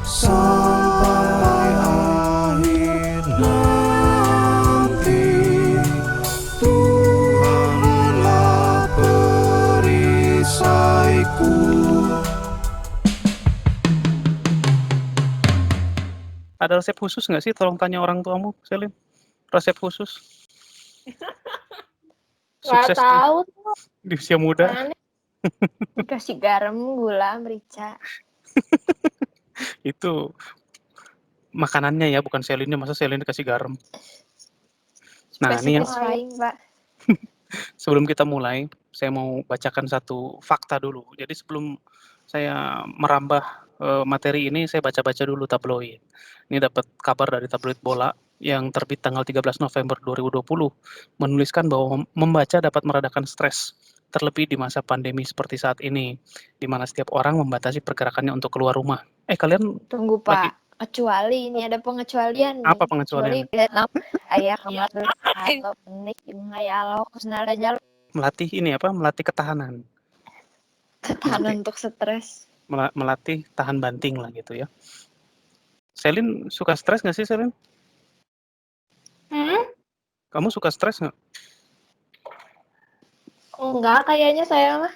sampai akhir nanti. Tuhanlah perisaiku. Ada resep khusus nggak sih? Tolong tanya orang tuamu, Selin. Resep khusus. Nggak Sukses tahu tuh. di usia muda. Aneh. Dikasih garam, gula, merica. Itu makanannya ya, bukan Selinnya. Masa Selin dikasih garam? Nah, ini yang Satisfying, Pak. sebelum kita mulai, saya mau bacakan satu fakta dulu. Jadi sebelum saya merambah materi ini, saya baca-baca dulu tabloid. Ini dapat kabar dari tabloid bola yang terbit tanggal 13 November 2020, menuliskan bahwa membaca dapat meredakan stres, terlebih di masa pandemi seperti saat ini, di mana setiap orang membatasi pergerakannya untuk keluar rumah. Kalian Tunggu, lagi Pak. Kecuali ini ada pengecualian nih. apa pengecualian? Kecuali Vietnam, ayah kamar atau penik, ngayalo, kusnalanya Melatih ini apa? Melatih ketahanan. ketahanan untuk stres. Melatih tahan banting lah gitu ya. Selin suka stres nggak sih, Selin? Kamu suka stres nggak? Enggak, kayaknya saya mah.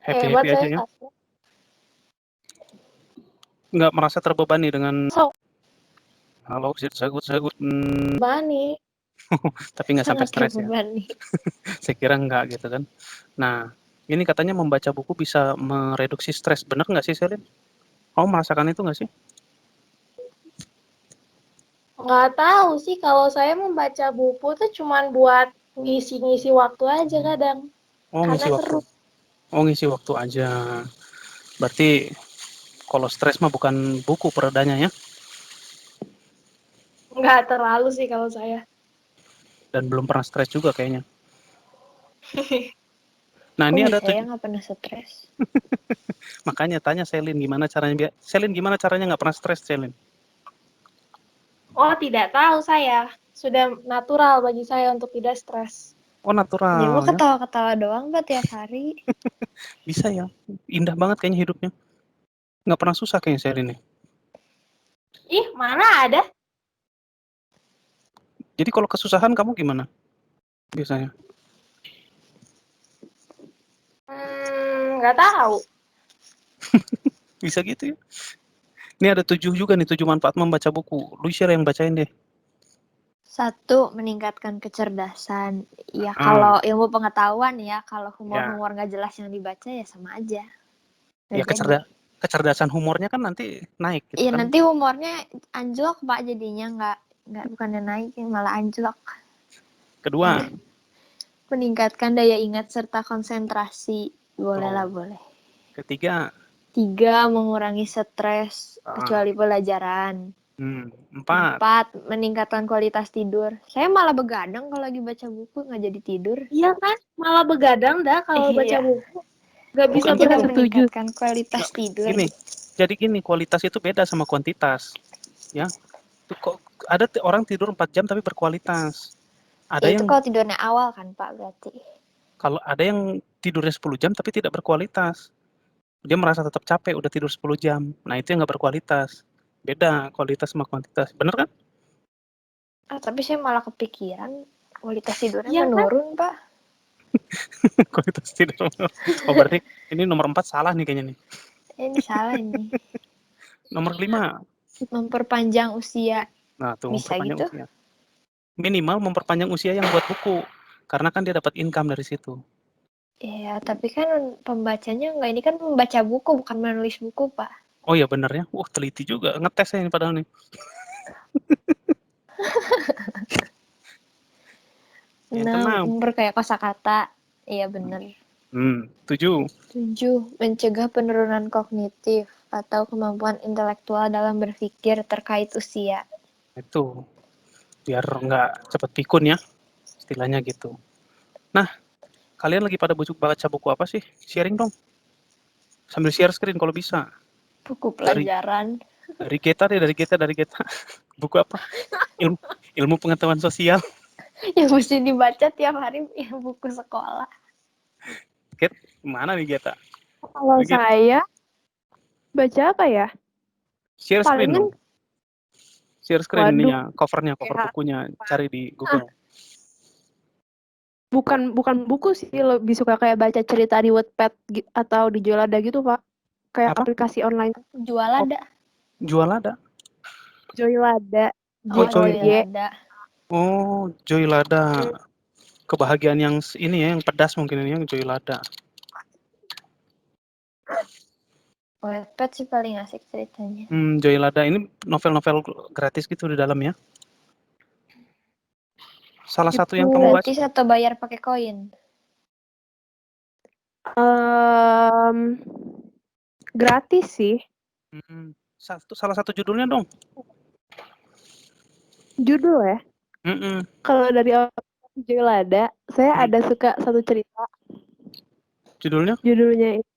Hebat Happy-happy saya aja ya? satu. Nggak merasa terbebani dengan So, halo, sagut, bani. tapi nggak sampai Sangat stres ya? terbebani. Saya kira nggak gitu kan. Nah, ini katanya membaca buku bisa mereduksi stres. Benar nggak sih, Selin? Kamu merasakan itu nggak sih? Nggak tahu sih, kalau saya membaca buku tuh cuman buat ngisi-ngisi waktu aja kadang. Oh, ngisi Karena waktu. seru. Oh, ngisi waktu aja. Berarti kalau stres mah bukan buku peredanya ya? Nggak terlalu sih kalau saya. Dan belum pernah stres juga kayaknya. Nah, Kok ini ada bisa ya nggak pernah stres? makanya tanya Selin gimana caranya Selin gimana caranya nggak pernah stres, Selin? Oh, tidak tahu saya. Sudah natural bagi saya untuk tidak stres. Oh, natural Dia mau ya. ketawa-ketawa doang Pak tiap hari. Bisa ya. Indah banget kayaknya hidupnya. Nggak pernah susah kayaknya Selin nih. Ih, mana ada? Jadi kalau kesusahan kamu gimana biasanya? Nggak tahu. Bisa gitu ya. Ini ada 7 juga nih, 7 manfaat membaca buku. Lu share yang bacain deh. 1, meningkatkan kecerdasan. Ya, kalau ilmu pengetahuan ya, kalau humor-humor nggak jelas yang dibaca ya sama aja. Ya kecerdasan humornya kan nanti naik gitu Iya, kan. nanti humornya anjlok Pak jadinya, nggak bukannya naik malah anjlok. Kedua, Meningkatkan daya ingat serta konsentrasi. Boleh lah, boleh. Ketiga, 3, mengurangi stres kecuali pelajaran. 4, meningkatkan kualitas tidur. Saya malah begadang kalau lagi baca buku, nggak jadi tidur. Iya kan? Malah begadang dah kalau baca buku. Nggak bisa meningkatkan kualitas tidur. Gini, kualitas itu beda sama kuantitas. Ya, kok ada orang tidur 4 jam tapi berkualitas. Ada itu yang kalau tidurnya awal kan Pak berarti. Kalau ada yang tidurnya 10 jam tapi tidak berkualitas. Dia merasa tetap capek udah tidur 10 jam. Nah, itu yang nggak berkualitas. Beda kualitas sama kuantitas. Bener kan? Tapi saya malah kepikiran kualitas tidurnya menurun, Pak. Kualitas tidur. Oh, berarti ini nomor 4 salah nih kayaknya nih. Ini salah ini. Nomor 5. Memperpanjang usia. Nah, tuh Bisa memperpanjang gitu? usia. Minimal memperpanjang usia yang buat buku. Karena kan dia dapat income dari situ. Iya, tapi kan pembacanya enggak, ini kan membaca buku bukan menulis buku, Pak. Oh iya bener ya. Wah, teliti juga. Ngetes ya ini padahal nih. 6, memperkaya kosakata. Iya bener. 7. 7, mencegah penurunan kognitif atau kemampuan intelektual dalam berpikir terkait usia. Itu. Biar nggak cepet pikun ya. Istilahnya gitu. Nah, kalian lagi pada baca buku apa sih? Sharing dong. Sambil share screen kalau bisa. Buku pelajaran. Dari Geta. Buku apa? Ilmu pengetahuan sosial. Yang mesti dibaca tiap hari ya buku sekolah. Get, mana nih Geta? Kalau saya Baca apa ya? Share screen Palingan dong. Share screen waduh, ininya, cover bukunya, cari di Google. Bukan buku sih, lebih suka kayak baca cerita di Wattpad atau di Jolada gitu, Pak. Kayak Apa? aplikasi online. Jualada. Jualada. Joylada. Oh, Joylada. Oh, Joylada. Kebahagiaan yang ini ya, yang pedas mungkin ini yang Joylada. Wattpad sih paling asik ceritanya. Joylada ini novel-novel gratis gitu di dalam ya. Salah satu yang kamu baca? Gratis atau bayar pakai koin? Gratis sih. Salah satu judulnya dong. Judul ya? Kalau dari Joylada, saya ada suka satu cerita. Judulnya? Judulnya itu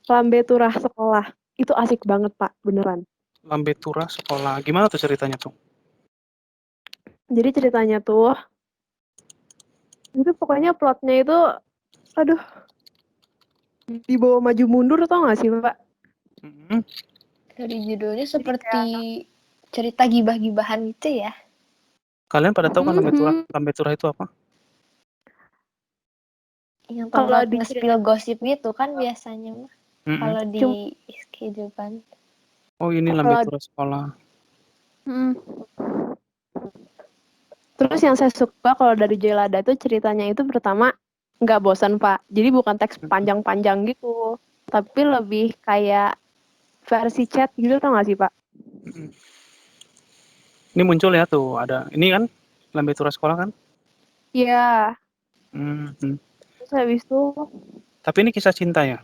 Lambe Turah Sekolah. Itu asik banget, Pak, beneran. Lambe Turah Sekolah. Gimana tuh ceritanya tuh? Jadi ceritanya tuh, itu pokoknya plotnya itu, aduh, dibawa maju mundur tau gak sih, Pak? Dari judulnya seperti cerita gibah-gibahan gitu ya. Kalian pada tahu kan Lambe Turah itu apa? Yang kalau nge-spill gosip gitu kan biasanya mah. Kalau di kehidupan. Oh, ini Lambe Turah Sekolah. Terus yang saya suka kalau dari Joylada itu ceritanya itu pertama nggak bosan, Pak. Jadi bukan teks panjang-panjang gitu, tapi lebih kayak versi chat gitu, tau nggak sih, Pak? Ini muncul ya tuh, ada ini kan Lambe Turah Sekolah kan? Iya. Terus habis itu. Tapi ini kisah cinta ya?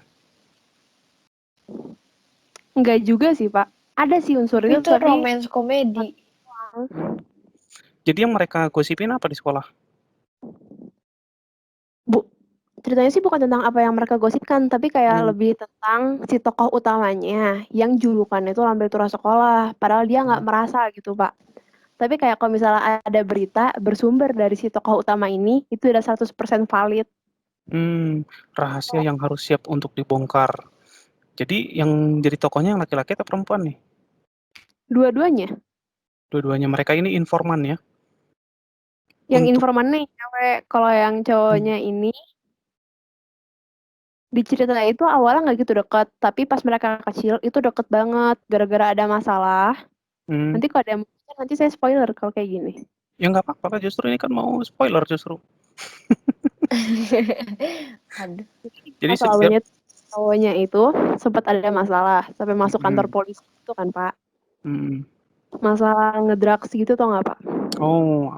Enggak juga sih, Pak. Ada sih unsur itu, tapi romance komedi. Jadi yang mereka gosipin apa di sekolah? Ceritanya sih bukan tentang apa yang mereka gosipkan, tapi kayak lebih tentang si tokoh utamanya yang julukannya itu Lambe Turah Sekolah. Padahal dia nggak merasa gitu, Pak. Tapi kayak kalau misalnya ada berita bersumber dari si tokoh utama ini, itu udah 100% valid. Rahasia yang harus siap untuk dibongkar. Jadi yang jadi tokohnya yang laki-laki atau perempuan nih? Dua-duanya. Dua-duanya. Mereka ini informan ya? Yang informan nih cewek. Kalau yang cowoknya ini, di cerita itu awalnya nggak gitu deket. Tapi pas mereka kecil, itu deket banget. Gara-gara ada masalah. Nanti kalau ada yang nanti saya spoiler kalau kayak gini. Ya nggak apa-apa, justru ini kan mau spoiler justru. Aduh. Jadi awalnya cowoknya itu sempat ada masalah sampai masuk kantor polisi itu kan, Pak. Masalah ngedrugs gitu tau nggak, Pak? Oh,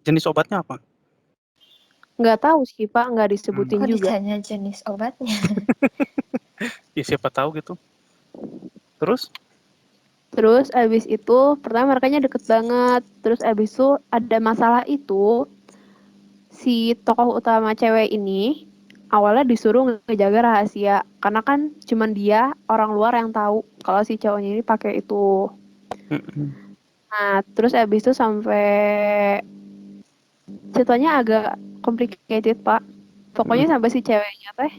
jenis obatnya apa? Nggak tahu sih, Pak, nggak disebutin Kok juga. ditanya jenis obatnya? Ya siapa tahu gitu. Terus abis itu pertama mereka deket banget. Terus abis itu ada masalah itu, si tokoh utama cewek ini awalnya disuruh ngejaga rahasia karena kan cuman dia orang luar yang tahu kalau si cowoknya ini pakai itu. Nah, terus abis itu sampai ceritanya agak complicated, Pak. Pokoknya sampai si ceweknya teh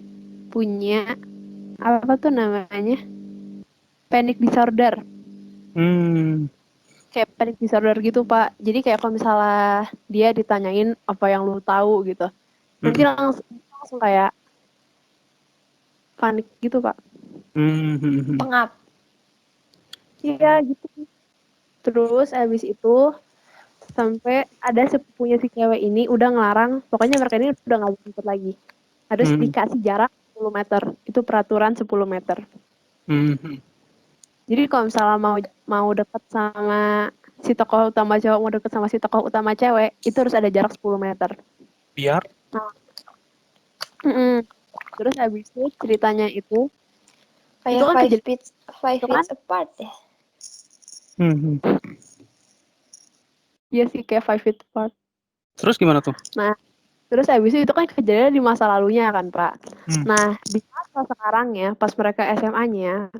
punya apa tuh namanya? Panic disorder. Kayak panic disorder gitu, Pak. Jadi kayak kalau misalnya dia ditanyain apa yang lu tahu gitu, nanti langsung kayak panik gitu, Pak. Pengap. Iya gitu. Terus abis itu sampai ada sepupunya si cewek ini udah ngelarang, pokoknya mereka ini udah nggak ikut lagi. Harus dikasih jarak 10 meter. Itu peraturan 10 meter. Jadi kalau misalnya mau deket sama si tokoh utama cowok, mau deket sama si tokoh utama cewek, itu harus ada jarak 10 meter. Biar? Terus habis itu ceritanya itu kayak kan 5 feet apart ya? Iya sih, kayak 5 feet apart. Terus gimana tuh? Nah, terus habis itu kan kejadian di masa lalunya kan, Pak. Nah, di masa sekarang ya, pas mereka SMA-nya,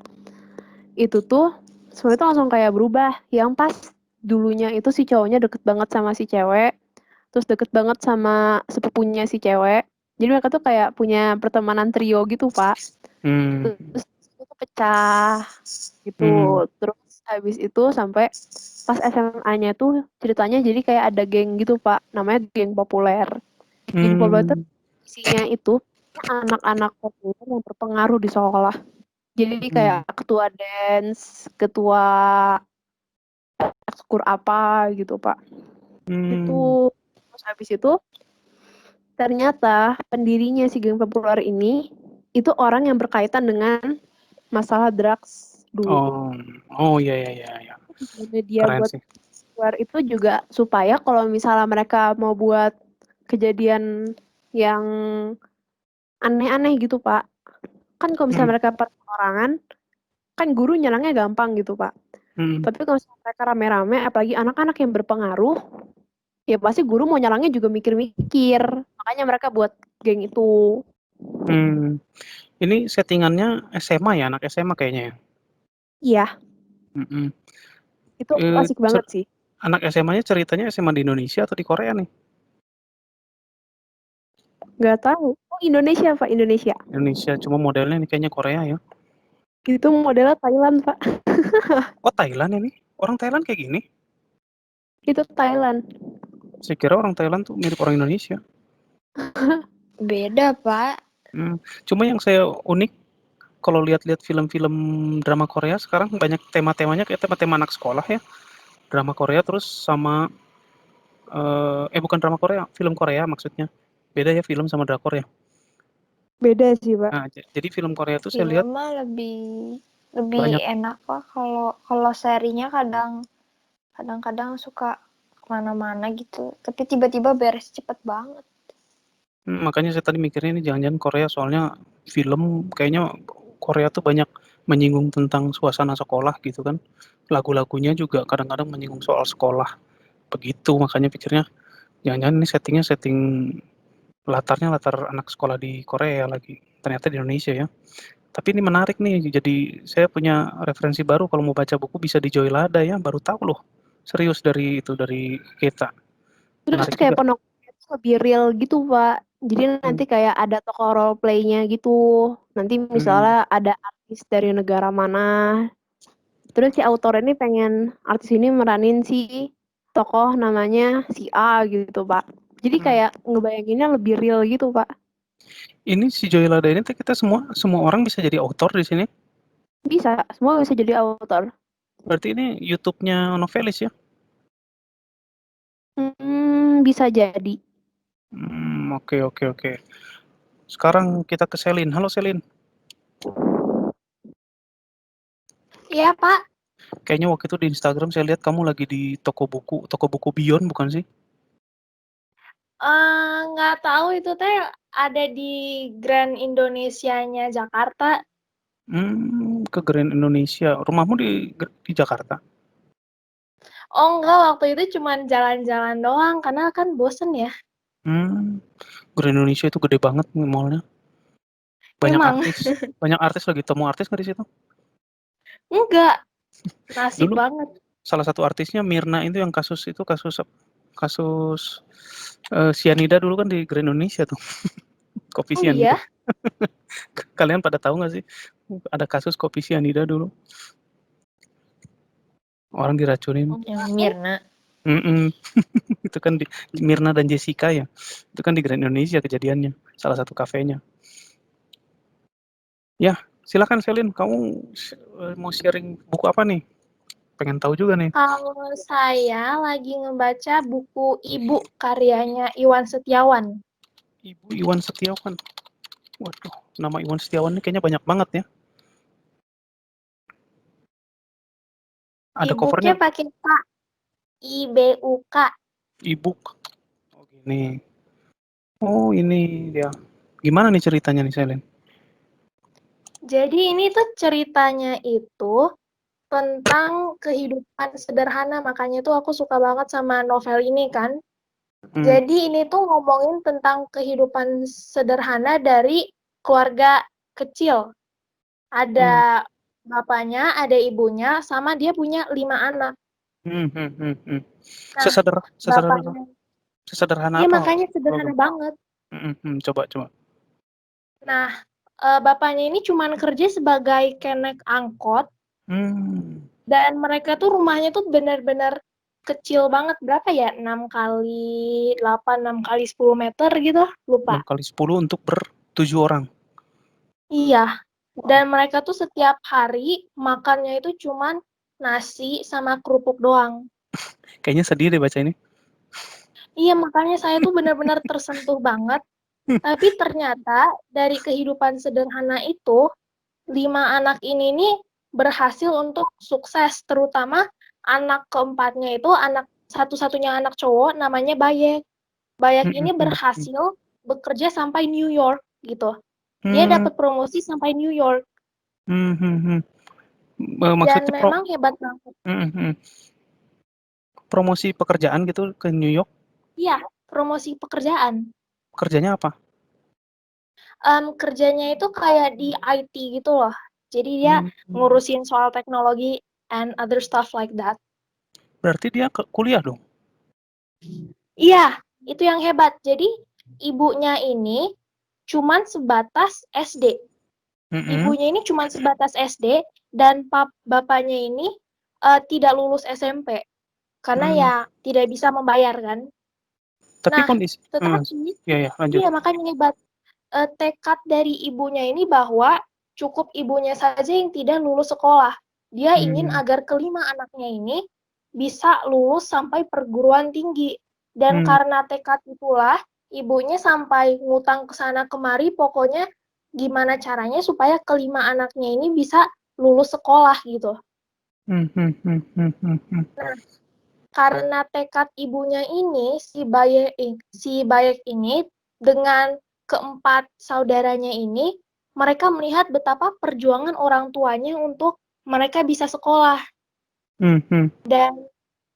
itu tuh semuanya tuh langsung kayak berubah. Yang pas dulunya itu si cowoknya deket banget sama si cewek, terus deket banget sama sepupunya si cewek. Jadi mereka tuh kayak punya pertemanan trio gitu, Pak. Terus itu pecah gitu. Terus habis itu sampai pas SMA-nya tuh ceritanya jadi kayak ada geng gitu Pak, namanya geng populer. Geng populer itu isinya itu anak-anak populer yang berpengaruh di sekolah. Jadi kayak ketua dance, ketua ekskur apa gitu Pak. Itu terus habis itu ternyata pendirinya si geng populer ini itu orang yang berkaitan dengan masalah drugs dulu. Iya iya iya iya. Jadi dia Keren buat sih. keluar itu juga supaya kalau misalnya mereka mau buat kejadian yang aneh-aneh gitu Pak. Kan kalau misalnya mereka perorangan, kan guru nyerangnya gampang gitu Pak. Tapi kalau misalnya mereka rame-rame, apalagi anak-anak yang berpengaruh, ya pasti guru mau nyerangnya juga mikir-mikir. Makanya mereka buat geng itu. Ini settingannya SMA ya, anak SMA kayaknya ya? Iya, Mhm. itu asik banget sih. Anak SMA-nya ceritanya SMA di Indonesia atau di Korea nih? Nggak tahu. Oh Indonesia Pak, Indonesia. Indonesia, cuma modelnya ini kayaknya Korea ya? Itu modelnya Thailand Pak. Oh Thailand ini? Orang Thailand kayak gini? Itu Thailand. Saya kira orang Thailand tuh mirip orang Indonesia. Beda, Pak. Cuma yang saya unik kalau lihat-lihat film-film drama Korea sekarang banyak tema-temanya kayak tema-tema anak sekolah ya. Drama Korea terus sama bukan drama Korea, film Korea maksudnya. Beda ya film sama drakor ya. Beda sih Pak. Nah, jadi film Korea tuh saya Film lihat mah lebih banyak. enak Pak kalau serinya kadang-kadang suka kemana-mana gitu. Tapi tiba-tiba beres cepet banget. Makanya saya tadi mikirnya ini jangan-jangan Korea soalnya film kayaknya Korea tuh banyak menyinggung tentang suasana sekolah gitu kan. Lagu-lagunya juga kadang-kadang menyinggung soal sekolah. Begitu makanya pikirnya jangan-jangan ini settingnya setting latarnya latar anak sekolah di Korea lagi. Ternyata di Indonesia ya. Tapi ini menarik nih. Jadi saya punya referensi baru kalau mau baca buku bisa di Joylada ya. Baru tahu loh. Serius dari kita. Terus Menarik kayak juga. penontonnya tuh lebih real gitu Pak. Jadi nanti kayak ada tokoh role play-nya gitu. Nanti misalnya ada artis dari negara mana. Terus si autor ini pengen artis ini meranin si tokoh namanya si A gitu Pak. Jadi kayak ngebayanginnya lebih real gitu Pak. Ini si Joylada ini tuh kita semua orang bisa jadi autor di sini. Bisa, semua bisa jadi autor. Berarti ini YouTube-nya Novelis ya? Bisa jadi. Oke oke oke. Sekarang kita ke Selin. Halo Selin. Iya Pak. Kayaknya waktu itu di Instagram saya lihat kamu lagi di toko buku Beyond bukan sih? Nggak tahu itu teh ada di Grand Indonesianya Jakarta. Ke Grand Indonesia. Rumahmu di Jakarta? Oh enggak, waktu itu cuma jalan-jalan doang karena kan bosen ya. Grand Indonesia itu gede banget mallnya. Banyak Emang artis lagi. Temu artis nggak di situ? enggak, nasib Dulu banget. salah satu artisnya Mirna itu yang kasus sianida dulu kan di Grand Indonesia tuh. Kopi Oh sianida. iya? Kalian pada tahu nggak sih? Ada kasus kopi sianida dulu. Orang diracunin. Yang Mirna. Itu kan di Mirna dan Jessica ya. Itu kan di Grand Indonesia kejadiannya. Salah satu kafenya. Ya, silakan Selin. Kamu mau sharing buku apa nih? Pengen tahu juga nih. Kalau saya lagi ngebaca buku Ibu karyanya Iwan Setiawan. Ibu Iwan Setiawan. Waduh, nama Iwan Setiawan ini kayaknya banyak banget ya. Ada Ibunya covernya. pakai K. IBUK. E-book. Oh gini. Oh ini dia. Gimana nih ceritanya nih Selin? Jadi ini tuh ceritanya itu tentang kehidupan sederhana, makanya tuh aku suka banget sama novel ini kan. Jadi ini tuh ngomongin tentang kehidupan sederhana dari keluarga kecil. Ada bapaknya, ada ibunya, sama dia punya 5 anak. Nah, bapaknya, Sesederhana iya apa? makanya sederhana banget. Coba. Nah, bapaknya ini cuman kerja sebagai kenek angkot. Dan mereka tuh rumahnya tuh benar-benar kecil banget, berapa ya? 6 kali 8, 6 kali 10 meter gitu, lupa. 6 kali 10 untuk 7 orang. Iya. Dan mereka tuh setiap hari makannya itu cuman nasi sama kerupuk doang. Kayaknya sedih deh baca ini. Iya, makanya saya tuh benar-benar tersentuh banget. Tapi ternyata dari kehidupan sederhana itu, 5 anak ini nih berhasil untuk sukses, terutama anak keempatnya itu satu-satunya anak cowok namanya Bayek. Bayek ini berhasil bekerja sampai New York gitu. Dia dapat promosi sampai New York. Maksudnya Dan memang hebat banget. Promosi pekerjaan gitu ke New York? Iya, promosi pekerjaan. Kerjanya apa? Kerjanya itu kayak di IT gitu loh. Jadi dia ngurusin soal teknologi and other stuff like that. Berarti dia kuliah dong? Iya, itu yang hebat. Jadi ibunya ini cuman sebatas SD. Ibunya ini cuman sebatas SD dan bapaknya ini tidak lulus SMP. Karena ya tidak bisa membayar kan. Tapi Nah, tetapi lanjut. iya makanya hebat. Tekad dari ibunya ini bahwa cukup ibunya saja yang tidak lulus sekolah. Dia ingin agar kelima anaknya ini bisa lulus sampai perguruan tinggi. Dan karena tekad itulah, ibunya sampai ngutang ke sana kemari, pokoknya gimana caranya supaya kelima anaknya ini bisa lulus sekolah gitu. Nah, karena tekad ibunya ini, si Bayek ini dengan keempat saudaranya ini, mereka melihat betapa perjuangan orang tuanya untuk mereka bisa sekolah. Dan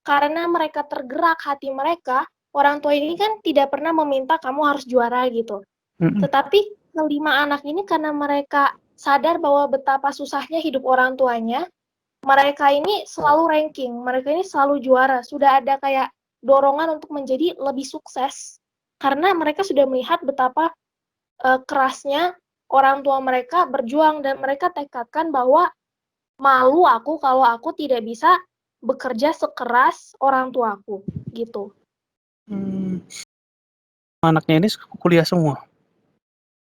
karena mereka tergerak hati mereka, orang tua ini kan tidak pernah meminta kamu harus juara gitu. Tetapi kelima anak ini karena mereka sadar bahwa betapa susahnya hidup orang tuanya, mereka ini selalu ranking, mereka ini selalu juara. Sudah ada kayak dorongan untuk menjadi lebih sukses. Karena mereka sudah melihat betapa kerasnya orang tua mereka berjuang dan mereka tekadkan bahwa malu aku kalau aku tidak bisa bekerja sekeras orang tuaku gitu. Anaknya ini kuliah semua?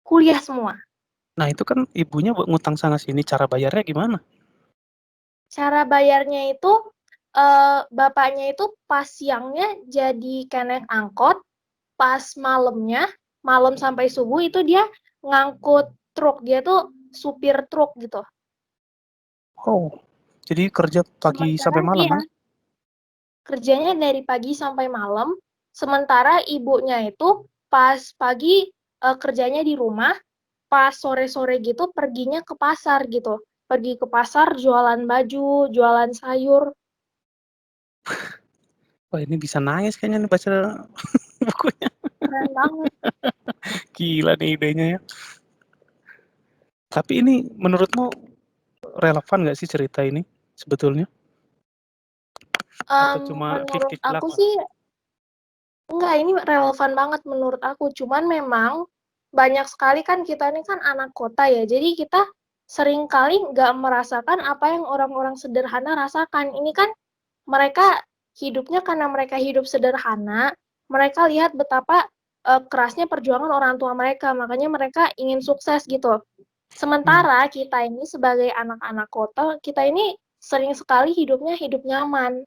Kuliah semua. Nah itu kan ibunya ngutang sana sini, cara bayarnya gimana? Cara bayarnya itu bapaknya itu pas siangnya jadi kenek angkot, pas malam sampai subuh itu dia ngangkut truk, dia tuh supir truk gitu. Oh, jadi kerja pagi sampai malam kan? Kerjanya dari pagi sampai malam, sementara ibunya itu pas pagi kerjanya di rumah, pas sore-sore gitu perginya ke pasar gitu. Pergi ke pasar jualan baju, jualan sayur. Wah ini bisa nangis kayaknya nih baca bukunya. Keren banget. Gila nih idenya ya. Tapi ini menurutmu relevan nggak sih cerita ini sebetulnya? Atau cuma Menurut fiktif aku belaka? sih enggak, ini relevan banget menurut aku. Cuman memang banyak sekali kan kita ini kan anak kota ya. Jadi kita seringkali nggak merasakan apa yang orang-orang sederhana rasakan. Ini kan mereka hidupnya karena mereka hidup sederhana, mereka lihat betapa kerasnya perjuangan orang tua mereka, makanya mereka ingin sukses gitu. Sementara kita ini sebagai anak-anak kota, kita ini sering sekali hidupnya hidup nyaman.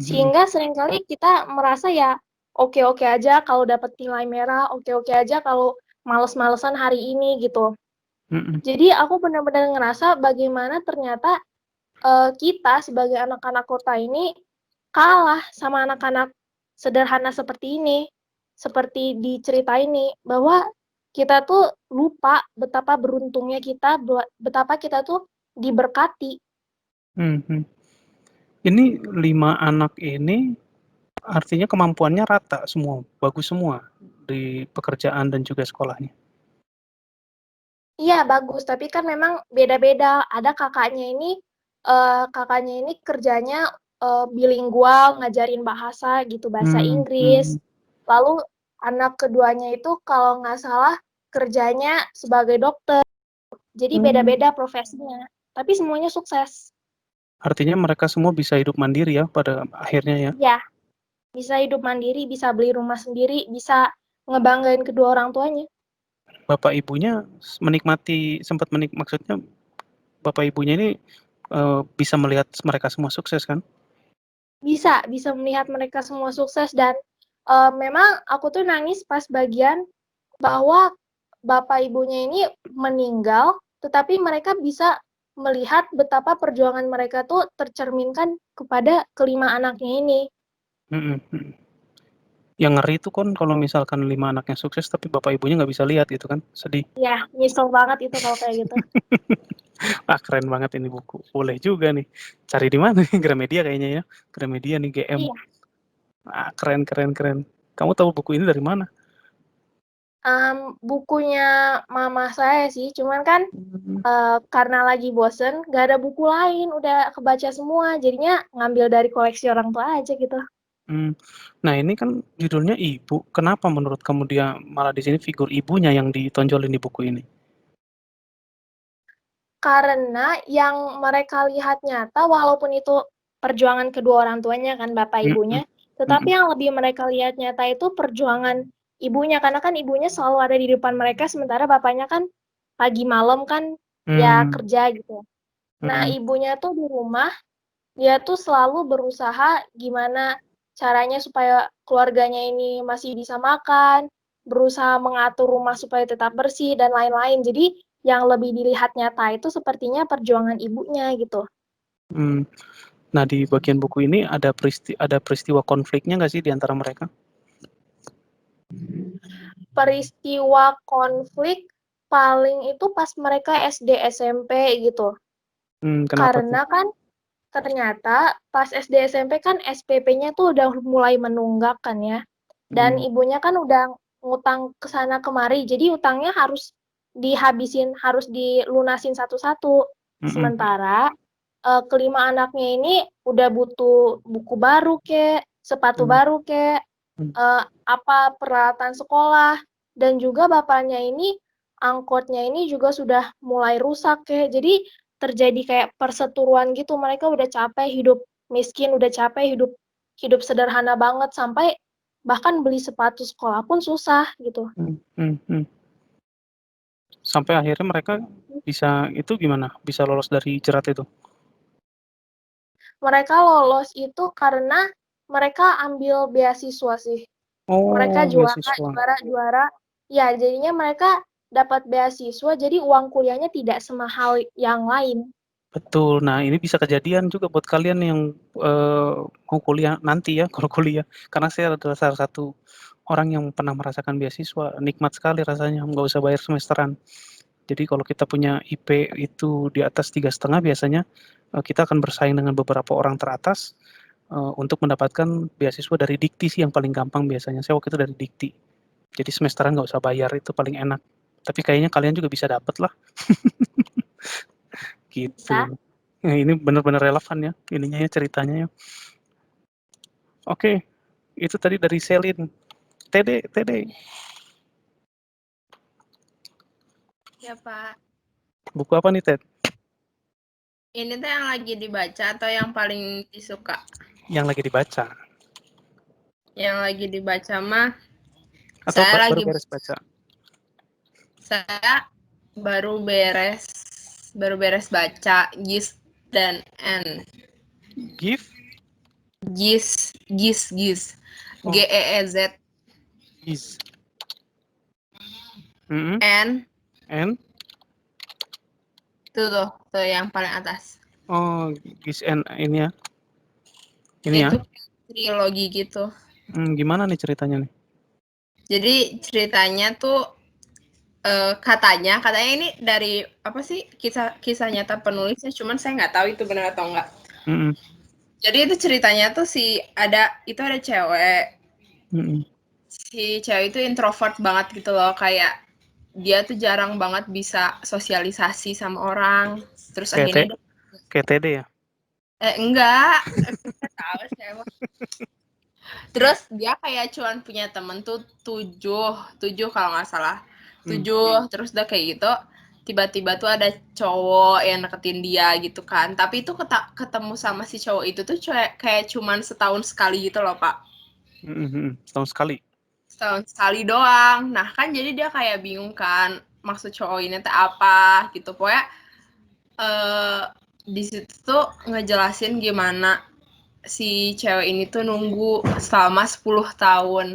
Sehingga seringkali kita merasa ya oke-oke aja kalau dapat nilai merah, oke-oke aja kalau males-malesan hari ini gitu. Jadi aku benar-benar ngerasa bagaimana ternyata kita sebagai anak-anak kota ini kalah sama anak-anak sederhana seperti ini, seperti di cerita ini, bahwa kita tuh lupa betapa beruntungnya kita, betapa kita tuh diberkati. Ini 5 anak ini artinya kemampuannya rata semua, bagus semua di pekerjaan dan juga sekolahnya? Iya bagus, tapi kan memang beda-beda. Ada kakaknya ini kerjanya bilingual, ngajarin bahasa gitu, bahasa Inggris. Lalu anak keduanya itu kalau nggak salah kerjanya sebagai dokter. Jadi beda-beda profesinya, tapi semuanya sukses. Artinya mereka semua bisa hidup mandiri ya pada akhirnya ya? Ya, bisa hidup mandiri, bisa beli rumah sendiri, bisa ngebanggain kedua orang tuanya. Bapak ibunya maksudnya bapak ibunya ini bisa melihat mereka semua sukses kan? Bisa melihat mereka semua sukses dan memang aku tuh nangis pas bagian bahwa bapak ibunya ini meninggal, tetapi mereka bisa melihat betapa perjuangan mereka tuh tercerminkan kepada kelima anaknya ini. Yang ngeri itu kan kalau misalkan 5 anaknya sukses tapi bapak ibunya nggak bisa lihat gitu kan, sedih. Ya, nyesel banget itu kalau kayak gitu. Keren banget ini buku. Boleh juga nih. Cari di mana nih? Gramedia kayaknya ya. Gramedia nih GM. Iya. Keren. Kamu tahu buku ini dari mana? Bukunya mama saya sih, cuman kan karena lagi bosen, gak ada buku lain, udah kebaca semua, jadinya ngambil dari koleksi orang tua aja gitu. Nah ini kan judulnya Ibu, kenapa menurut kamu dia malah di sini figur ibunya yang ditonjolin di buku ini? Karena yang mereka lihat nyata, walaupun itu perjuangan kedua orang tuanya kan, bapak ibunya, tetapi yang lebih mereka lihat nyata itu perjuangan ibunya, karena kan ibunya selalu ada di depan mereka, sementara bapaknya kan pagi malam kan ya kerja gitu. Nah, ibunya tuh di rumah, dia tuh selalu berusaha gimana caranya supaya keluarganya ini masih bisa makan, berusaha mengatur rumah supaya tetap bersih, dan lain-lain. Jadi, yang lebih dilihat nyata itu sepertinya perjuangan ibunya gitu. Nah di bagian buku ini ada peristiwa konfliknya nggak sih di antara mereka? Peristiwa konflik paling itu pas mereka SD SMP gitu. Karena kan ternyata pas SD SMP kan SPP-nya tuh udah mulai menunggak kan ya. Dan ibunya kan udah ngutang ke sana kemari. Jadi utangnya harus dihabisin, harus dilunasin satu-satu. Sementara kelima anaknya ini udah butuh buku baru kek, sepatu baru kek, apa peralatan sekolah, dan juga bapaknya ini angkotnya ini juga sudah mulai rusak kek. Jadi terjadi kayak perseteruan gitu, mereka udah capek hidup miskin, udah capek hidup sederhana banget, sampai bahkan beli sepatu sekolah pun susah gitu. Sampai akhirnya mereka bisa itu gimana? Bisa lolos dari jerat itu? Mereka lolos itu karena mereka ambil beasiswa sih. Mereka juara. Ya, jadinya mereka dapat beasiswa, jadi uang kuliahnya tidak semahal yang lain. Betul. Nah, ini bisa kejadian juga buat kalian yang mau kuliah nanti ya, kalau kuliah. Karena saya adalah salah satu orang yang pernah merasakan beasiswa, nikmat sekali rasanya, nggak usah bayar semesteran. Jadi kalau kita punya IP itu di atas 3,5 biasanya kita akan bersaing dengan beberapa orang teratas untuk mendapatkan beasiswa dari Dikti sih yang paling gampang biasanya. Saya waktu itu dari Dikti. Jadi semesteran nggak usah bayar, itu paling enak. Tapi kayaknya kalian juga bisa dapat lah. Gitu. Bisa. Nah, ini benar-benar relevan ya, ininya ya, ceritanya ya. Oke, itu tadi dari Selin. TD. Ya, Pak. Buku apa nih, Ted? Ini tuh yang lagi dibaca atau yang paling disuka? Yang lagi dibaca. Yang lagi dibaca mah Atau saya baru beres baca? Saya baru beres baca GIS dan N. GIF? GIS. Oh. GEEZ. GIS. N. Tuh yang paling atas. Oh, GIS N ini ya. Ini ya. Itu trilogi gitu. Gimana nih ceritanya nih? Jadi ceritanya tuh katanya ini dari apa sih, kisah nyata penulisnya, cuman saya nggak tahu itu benar atau enggak. Jadi itu ceritanya tuh ada cewek. Si cewek itu introvert banget gitu loh, kayak dia tuh jarang banget bisa sosialisasi sama orang. Terus akhirnya kayak TD ya? Enggak. Tahu saya. Terus dia kayak cuman punya temen tuh 7 kalau nggak salah. terus udah kayak gitu tiba-tiba tuh ada cowok yang deketin dia gitu kan, tapi itu ketemu sama si cowok itu tuh kayak cuman setahun sekali gitu loh Pak. Setahun sekali doang. Nah kan jadi dia kayak bingung kan maksud cowok ini teh apa gitu. Pokoknya di situ tuh ngejelasin gimana si cewek ini tuh nunggu selama 10 tahun.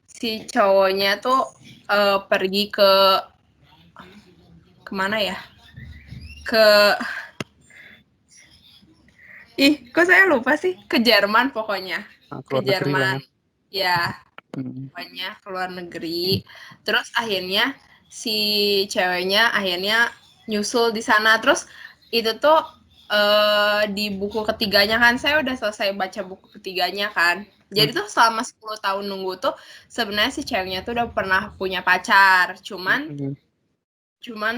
Si cowoknya tuh pergi kemana ya? Kok saya lupa sih? Ke Jerman pokoknya. Ke Jerman. Ya. Pokoknya ke luar negeri. Terus akhirnya si ceweknya akhirnya nyusul di sana. Terus itu tuh di buku ketiganya kan, saya udah selesai baca buku ketiganya kan. Jadi tuh selama 10 tahun nunggu tuh sebenarnya si ceweknya tuh udah pernah punya pacar. Cuman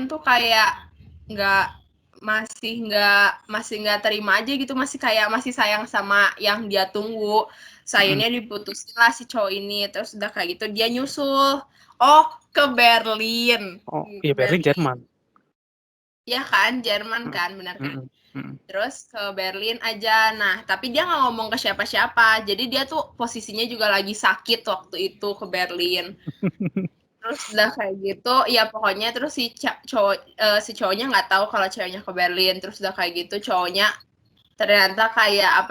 tuh kayak masih nggak terima aja gitu, masih sayang sama yang dia tunggu. Sayangnya diputusin lah si cowok ini, terus udah kayak gitu dia nyusul ke Berlin. Iya, Berlin Jerman. Ya kan, Jerman kan, benar kan? Terus ke Berlin aja. Nah, tapi dia nggak ngomong ke siapa-siapa. Jadi dia tuh posisinya juga lagi sakit waktu itu ke Berlin. Terus udah kayak gitu, ya pokoknya terus si cowoknya nggak tahu kalau ceweknya ke Berlin. Terus udah kayak gitu cowoknya ternyata kayak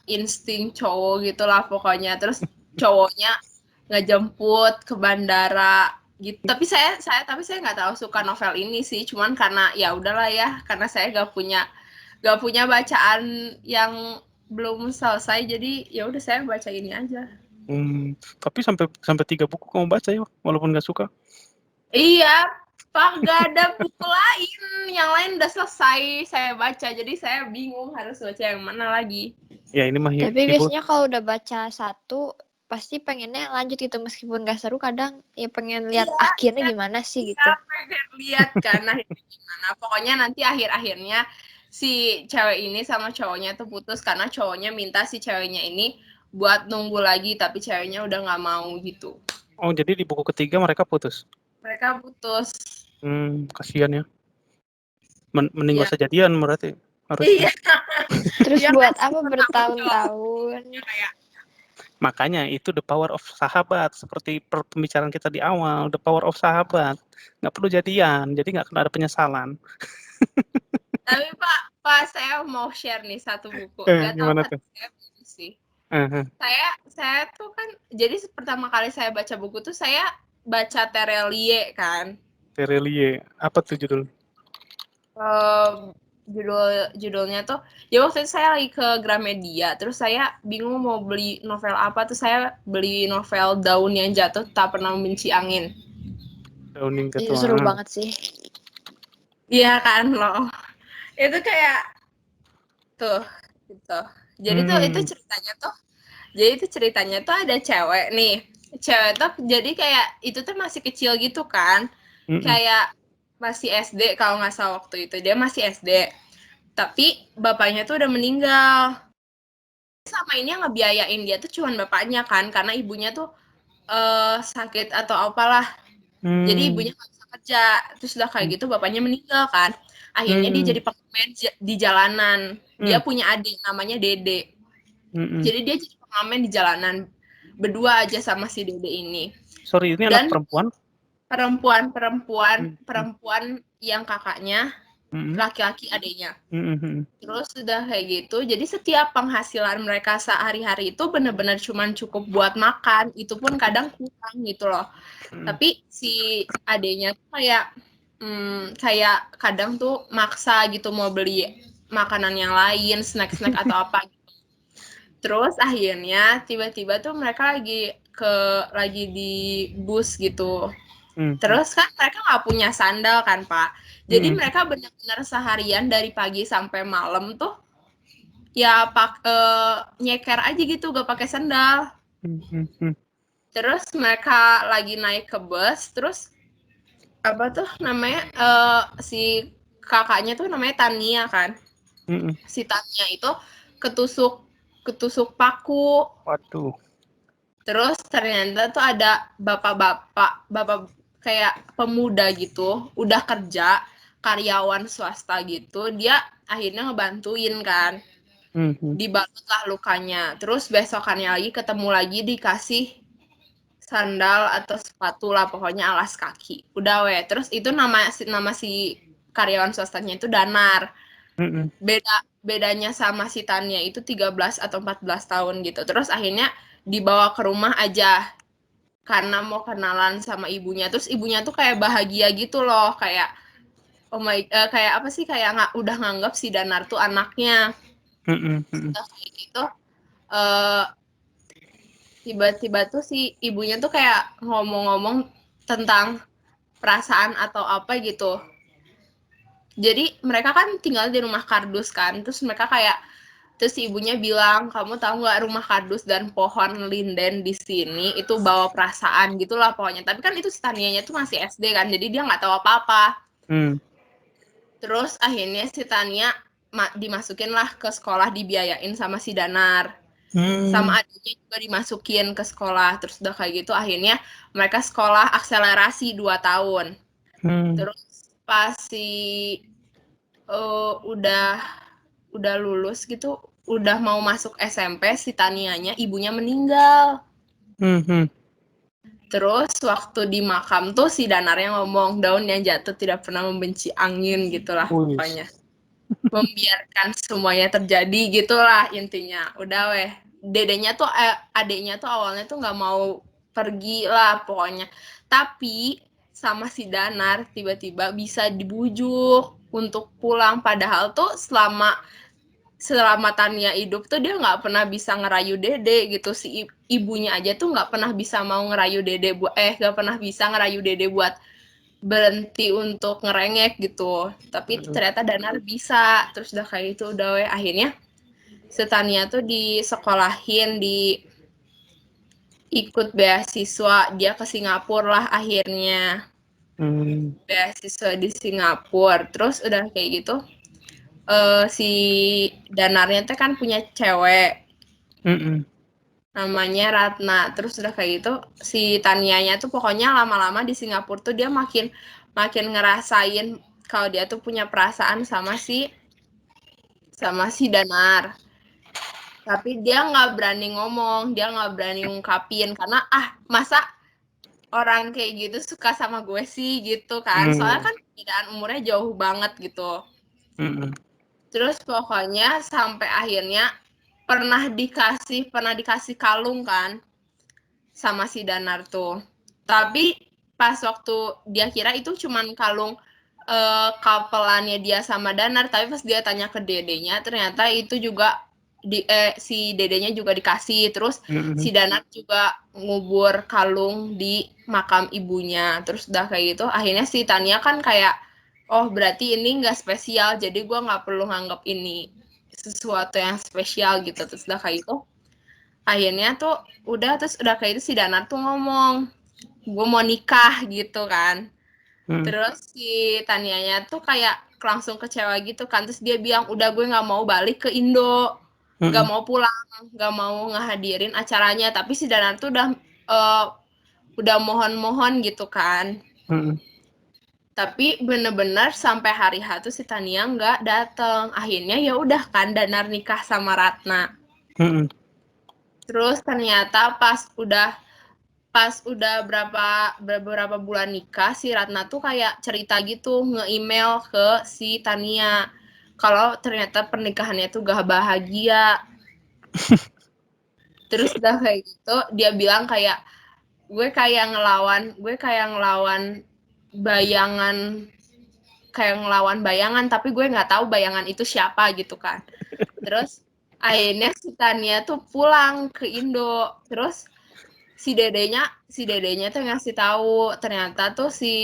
insting cowok gitulah pokoknya. Terus cowoknya ngejemput ke bandara gitu. Tapi saya nggak tahu suka novel ini sih, cuman karena ya udahlah ya, karena saya nggak punya bacaan yang belum selesai, jadi ya udah saya baca ini aja. Tapi sampai 3 buku kamu baca ya, walaupun nggak suka? Iya, Pak, nggak ada buku lain. Yang lain udah selesai saya baca, jadi saya bingung harus baca yang mana lagi. Ya ini mah. Tapi biasanya kalau udah baca satu, pasti pengennya lanjut gitu, meskipun nggak seru, kadang ya pengen lihat akhirnya gimana sih gitu. Iya, pengen lihat kan akhirnya gimana. Pokoknya nanti akhir-akhirnya si cewek ini sama cowoknya tuh putus karena cowoknya minta si ceweknya ini buat nunggu lagi, tapi ceweknya udah nggak mau gitu. Oh, jadi di buku ketiga mereka putus? Mereka putus. Kasihan ya. Mending gak usah jadian berarti. Iya. Terus buat apa bertahun-tahun? Makanya itu the power of sahabat. Seperti pembicaraan kita di awal, the power of sahabat. Nggak perlu jadian, jadi nggak ada penyesalan. Tapi Pak, saya mau share nih satu buku. Gimana tuh? Sih. Saya tuh kan, jadi pertama kali saya baca buku tuh saya baca Terelie kan. Terelie, apa tuh judul? Judulnya tuh, ya waktu itu saya lagi ke Gramedia, terus saya bingung mau beli novel apa, tuh saya beli novel Daun yang Jatuh Tak Pernah Membenci Angin. Daun yang Jatuh. Itu seru banget sih. Iya kan loh. Itu kayak tuh gitu. Jadi itu ceritanya tuh ada cewek nih. Cewek tuh jadi kayak itu tuh masih kecil gitu kan. Kayak masih SD kalau nggak salah waktu itu. Dia masih SD. Tapi bapaknya tuh udah meninggal. Sama ini yang ngebiayain dia tuh cuman bapaknya kan, karena ibunya tuh sakit atau apalah. Jadi ibunya nggak bisa kerja. Terus udah kayak gitu bapaknya meninggal kan. Akhirnya dia jadi pengamen di jalanan. Dia punya adik namanya Dede. Jadi dia jadi pengamen di jalanan. Berdua aja sama si Dede ini. Sorry, ini anak perempuan? Perempuan yang kakaknya, laki-laki adiknya. Terus udah kayak gitu, jadi setiap penghasilan mereka sehari-hari itu benar-benar cuman cukup buat makan, itu pun kadang kurang gitu loh. Tapi si adiknya tuh kayak kadang tuh maksa gitu mau beli makanan yang lain, snack-snack atau apa gitu. Terus akhirnya tiba-tiba tuh mereka lagi di bus gitu. Terus kan mereka nggak punya sandal kan Pak. Jadi mereka benar-benar seharian dari pagi sampai malam tuh ya nyeker aja gitu, gak pakai sandal. Terus mereka lagi naik ke bus, terus apa tuh namanya si kakaknya tuh namanya Tania kan. Si Tania itu ketusuk paku. Waduh. Terus ternyata tuh ada bapak kayak pemuda gitu, udah kerja, karyawan swasta gitu, dia akhirnya ngebantuin kan. Dibalutlah lukanya. Terus besokannya lagi ketemu lagi dikasih sandal atau sepatu lah, pokoknya alas kaki. Udah weh. Terus itu nama si karyawan swastanya itu Danar. Bedanya sama si Tania itu 13 atau 14 tahun gitu. Terus akhirnya dibawa ke rumah aja karena mau kenalan sama ibunya. Terus ibunya tuh kayak bahagia gitu loh, kayak oh my kayak apa sih, kayak udah nganggap si Danar tuh anaknya. Terus kayak gitu tiba-tiba tuh si ibunya tuh kayak ngomong-ngomong tentang perasaan atau apa gitu. Jadi mereka kan tinggal di rumah kardus kan, terus mereka kayak terus ibunya bilang, kamu tahu nggak rumah kardus dan pohon linden di sini itu bawa perasaan gitulah pokoknya. Tapi kan itu si Tanianya tuh masih SD kan, jadi dia nggak tahu apa-apa. Terus akhirnya si Tania dimasukin lah ke sekolah, dibiayain sama si Danar. Sama adiknya juga dimasukin ke sekolah. Terus udah kayak gitu akhirnya mereka sekolah akselerasi 2 tahun. Terus pas si udah lulus gitu, udah mau masuk SMP, si Tanianya ibunya meninggal. Terus waktu di makam tuh si Danarnya ngomong, daun yang jatuh tidak pernah membenci angin gitulah pokoknya. Membiarkan semuanya terjadi gitulah intinya. Udah weh. Adeknya tuh awalnya tuh nggak mau pergi lah pokoknya. Tapi sama si Danar tiba-tiba bisa dibujuk untuk pulang. Padahal tuh selama Tania hidup tuh dia nggak pernah bisa ngerayu Dede gitu. Si ibunya aja tuh nggak pernah bisa mau ngerayu Dede nggak pernah bisa ngerayu Dede buat berhenti untuk ngerengek gitu. Tapi ternyata Danar bisa. Terus udah kayak gitu udah weh. Akhirnya Tania tuh disekolahin, ikut beasiswa, dia ke Singapura lah akhirnya. Beasiswa di Singapura. Terus udah kayak gitu si Danarnya tuh kan punya cewek. Namanya Ratna. Terus udah kayak gitu si Tanianya tuh pokoknya lama-lama di Singapura tuh dia makin ngerasain kalau dia tuh punya perasaan sama si Danar. Tapi dia nggak berani ngomong, dia nggak berani ngungkapin karena masa orang kayak gitu suka sama gue sih gitu kan. Soalnya kan perbedaan umurnya jauh banget gitu. Terus pokoknya sampai akhirnya pernah dikasih kalung kan sama si Danar tuh. Tapi pas waktu dia kira itu cuman kalung kapelannya dia sama Danar, tapi pas dia tanya ke dedenya ternyata itu juga si dedenya juga dikasih. Terus si Danar juga ngubur kalung di makam ibunya. Terus udah kayak gitu akhirnya si Tania kan kayak oh berarti ini nggak spesial, jadi gue nggak perlu nganggap ini sesuatu yang spesial gitu. Terus udah kayak gitu akhirnya tuh udah kayak itu si Danar tuh ngomong gue mau nikah gitu kan. Terus si Tanianya tuh kayak langsung kecewa gitu kan. Terus dia bilang udah gue nggak mau balik ke Indo, nggak mau pulang, nggak mau ngehadirin acaranya. Tapi si Danar tuh udah mohon-mohon gitu kan. Tapi bener-bener sampai hari H tuh si Tania nggak dateng. Akhirnya ya udah kan Danar nikah sama Ratna. Terus ternyata pas udah beberapa bulan nikah, si Ratna tuh kayak cerita gitu, nge-email ke si Tania kalau ternyata pernikahannya tuh gak bahagia. Terus udah kayak gitu dia bilang kayak gue kayak ngelawan bayangan tapi gue nggak tahu bayangan itu siapa gitu kan. Terus akhirnya si Tania tuh pulang ke Indo. Terus si dedenya tuh ngasih tahu ternyata tuh si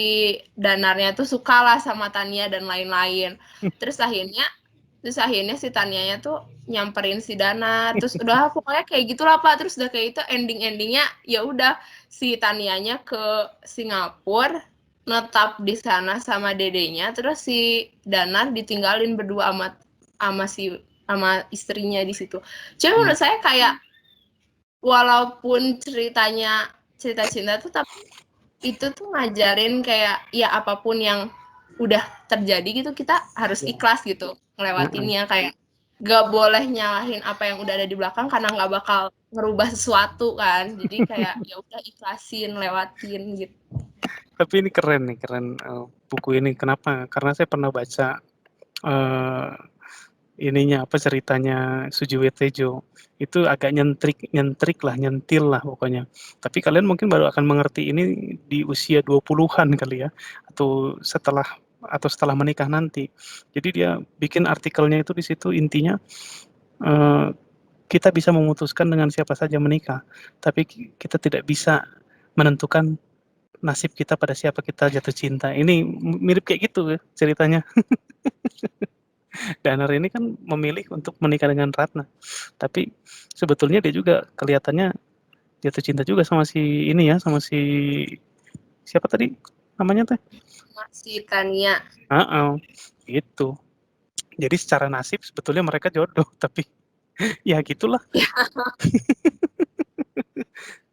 Danarnya tuh suka lah sama Tania dan lain-lain. Terus akhirnya si Tanianya tuh nyamperin si Danar. Terus udah pokoknya kayak gitulah Pak. Terus udah kayak itu endingnya ya udah si Tanianya ke Singapura, netap di sana sama dedenya. Terus si Danar ditinggalin berdua sama istrinya di situ. Cuma menurut saya kayak walaupun ceritanya cerita cinta tuh, tapi itu tuh ngajarin kayak ya apapun yang udah terjadi gitu kita harus ikhlas gitu ngelewatinnya, kayak gak boleh nyalahin apa yang udah ada di belakang karena nggak bakal ngerubah sesuatu kan, jadi kayak ya udah ikhlasin, lewatin gitu. Tapi ini keren nih, buku ini. Kenapa? Karena saya pernah baca ininya apa ceritanya Sujiwo Tejo. Itu agak nyentil lah pokoknya. Tapi kalian mungkin baru akan mengerti ini di usia 20-an kali ya, atau setelah menikah nanti. Jadi dia bikin artikelnya itu di situ intinya kita bisa memutuskan dengan siapa saja menikah, tapi kita tidak bisa menentukan nasib kita pada siapa kita jatuh cinta. Ini mirip kayak gitu ceritanya. Danar ini kan memilih untuk menikah dengan Ratna, tapi sebetulnya dia juga kelihatannya jatuh cinta juga sama si ini ya, sama si siapa tadi namanya teh? Si Tania. Gitu. Jadi secara nasib sebetulnya mereka jodoh, tapi ya gitulah.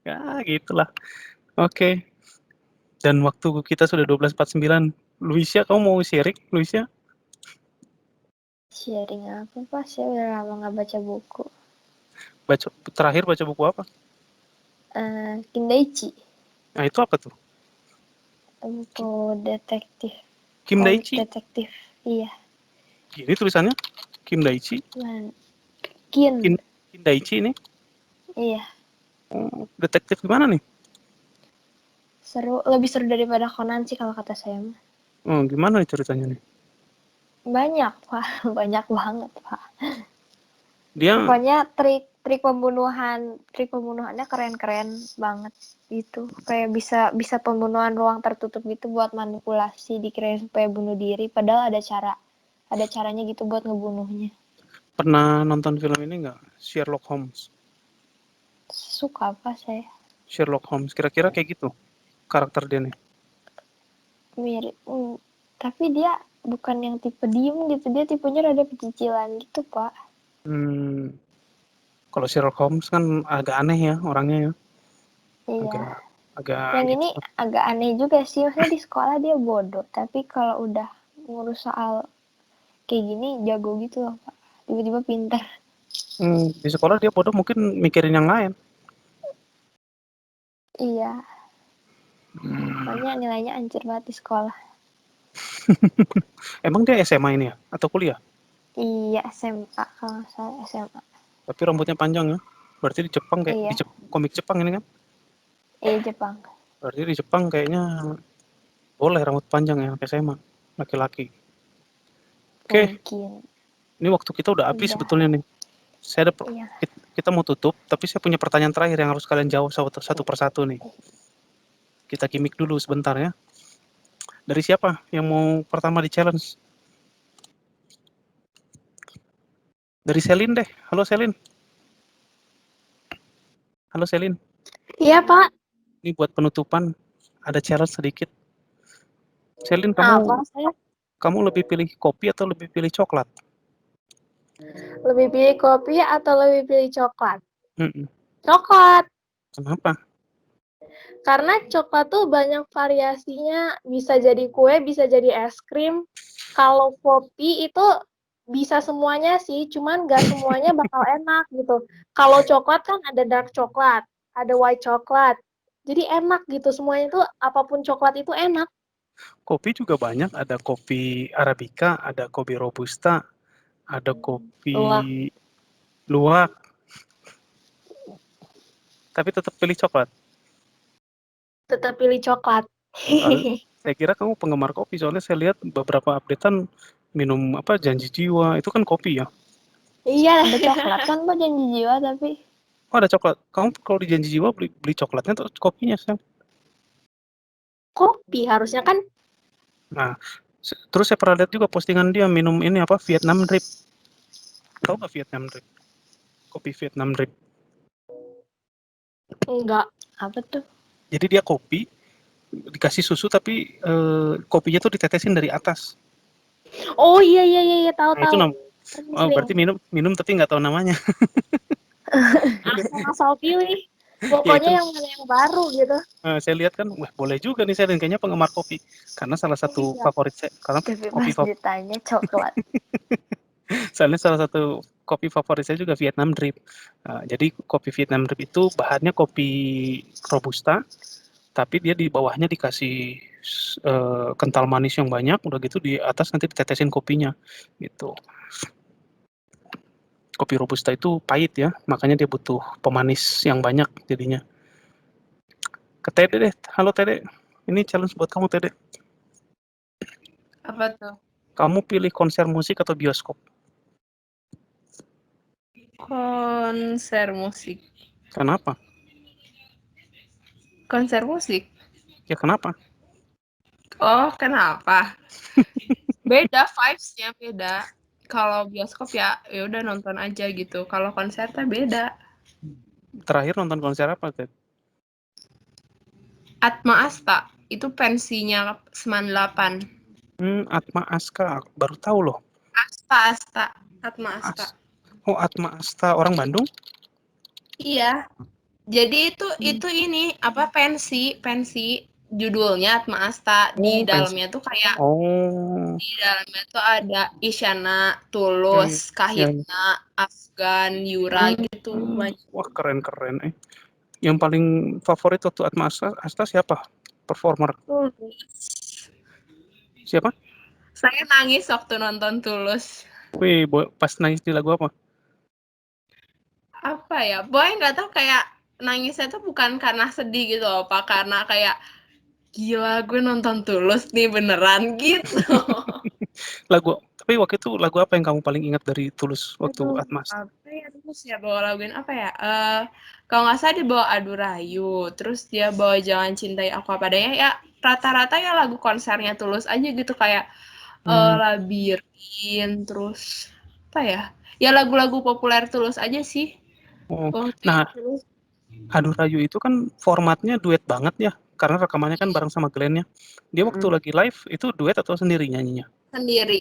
Ya gitulah. Oke. Dan waktu kita sudah 12.49. Luisya, kamu mau sharing, Luisya? Sharing apa, Pak? Saya udah lama nggak baca buku. Terakhir baca buku apa? Kindaichi. Nah, itu apa tuh? Buku detektif. Kim Daichi? Detektif, iya. Gini tulisannya? Kim Daichi? Kindaichi ini? Iya. Detektif gimana nih? Seru, lebih seru daripada Conan sih kalau kata saya mah. Gimana nih ceritanya nih? Banyak, Pak. Banyak banget, Pak. Dia pokoknya trik pembunuhannya keren-keren banget gitu. Kayak bisa pembunuhan ruang tertutup gitu buat manipulasi, dikirain supaya bunuh diri, padahal ada caranya gitu buat ngebunuhnya. Pernah nonton film ini nggak? Sherlock Holmes. Suka apa saya? Sherlock Holmes, kira-kira kayak gitu karakter dia nih. Mirip, tapi dia bukan yang tipe diem gitu, dia tipenya rada pecicilan gitu, Pak. Kalau Sherlock Holmes kan agak aneh ya orangnya ya. Iya. Agak yang gitu. ini agak aneh juga sih, maksudnya di sekolah dia bodoh, tapi kalau udah ngurus soal kayak gini jago gitu loh, Pak. Tiba-tiba pintar. Di sekolah dia bodoh mungkin mikirin yang lain. Iya. Makanya nilainya hancur banget di sekolah. Emang dia SMA ini ya? Atau kuliah? Iya, SMA kalau saya SMA. Tapi rambutnya panjang ya? Berarti di Jepang kayak Iya. di komik Jepang ini kan? Iya, Jepang. Berarti di Jepang kayaknya boleh rambut panjang ya SMA laki-laki. Oke. Ini waktu kita udah habis sebetulnya nih. Kita mau tutup, tapi saya punya pertanyaan terakhir yang harus kalian jawab satu persatu nih. Kita gimmick dulu sebentar ya. Dari siapa yang mau pertama di challenge? Dari Selin deh. Halo Selin. Halo Selin. Iya, Pak. Ini buat penutupan ada challenge sedikit. Selin, kamu lebih pilih kopi atau lebih pilih coklat? Lebih pilih kopi atau lebih pilih coklat? Coklat. Kenapa? Karena coklat tuh banyak variasinya, bisa jadi kue, bisa jadi es krim. Kalau kopi itu bisa semuanya sih, cuman gak semuanya bakal enak gitu. Kalau coklat kan ada dark coklat, ada white coklat. Jadi enak gitu, semuanya tuh apapun coklat itu enak. Kopi juga banyak, ada kopi Arabica, ada kopi Robusta, ada kopi luwak. Tapi tetap pilih coklat? Tetap pilih coklat. Saya kira kamu penggemar kopi, soalnya saya lihat beberapa updatean minum Janji Jiwa, itu kan kopi ya? Iya, ada coklat kan Pak Janji Jiwa tapi. Oh, ada coklat. Kamu kalau di Janji Jiwa beli coklatnya atau kopinya, Sam? Kopi harusnya kan. Nah, terus saya pernah lihat juga postingan dia minum ini Vietnam Drip. Tahu nggak Vietnam Drip? Kopi Vietnam Drip. Enggak. Apa tuh? Jadi dia kopi dikasih susu tapi kopinya tuh ditetesin dari atas. Oh iya tahu. Nah, itu berarti minum tapi nggak tahu namanya. Asal pilih. Ya Pokoknya itu, yang mana yang baru gitu. saya lihat kan, wah boleh juga nih saya dan kayaknya penggemar kopi. Karena salah satu Iya. favorit saya, karena Tapi kopi pas ditanya coklat. soalnya salah satu kopi favorit saya juga Vietnam Drip. Jadi kopi Vietnam Drip itu bahannya kopi robusta, tapi dia di bawahnya dikasih kental manis yang banyak, udah gitu di atas nanti ditetesin kopinya, gitu. Kopi robusta itu pahit ya, makanya dia butuh pemanis yang banyak jadinya. Ke Tede deh, halo Tede, ini challenge buat kamu Tede. Apa tuh? Kamu pilih konser musik atau bioskop? Konser musik. Kenapa? Konser musik? Ya kenapa? Oh, kenapa? Beda vibes-nya, beda. Kalau bioskop ya udah nonton aja gitu. Kalau konser tuh beda. Terakhir nonton konser apa Tede? Atma Asta itu pensinya 98. Atma Aska, baru tahu loh. Asta. Atma Asta. Atma Asta, orang Bandung? Iya. Jadi itu ini apa pensi judulnya Atma Asta. Di Pensi. dalamnya tuh kayak Oh, di dalamnya tuh ada Isyana, ya, Tulus, ya. Kahitna, Afgan, Yura gitu banyak. Wah keren. Yang paling favorit waktu Atma Asta siapa? Performer? Tulus. Siapa? Saya nangis waktu nonton Tulus. Wih, pas nangis di lagu apa? Apa ya? Boy nggak tahu kayak nangisnya tuh bukan karena sedih gitu loh, Pak, karena kayak gila gue nonton Tulus nih beneran gitu. Tapi waktu itu lagu apa yang kamu paling ingat dari Tulus waktu Aduh, Atma Asta? apa ya terus ya bawa laguin apa ya? Kalau nggak salah dia bawa Adu Rayu, terus dia bawa Jangan Cintai Aku Apa Adanya. Ya rata-rata ya lagu konsernya Tulus aja gitu kayak Labirin, terus apa ya? Ya lagu-lagu populer Tulus aja sih. Oh, Waktu nah, itu Adu Rayu itu kan formatnya duet banget ya, karena rekamannya kan bareng sama Glenn-nya. Dia waktu lagi live itu duet atau sendiri nyanyinya? sendiri.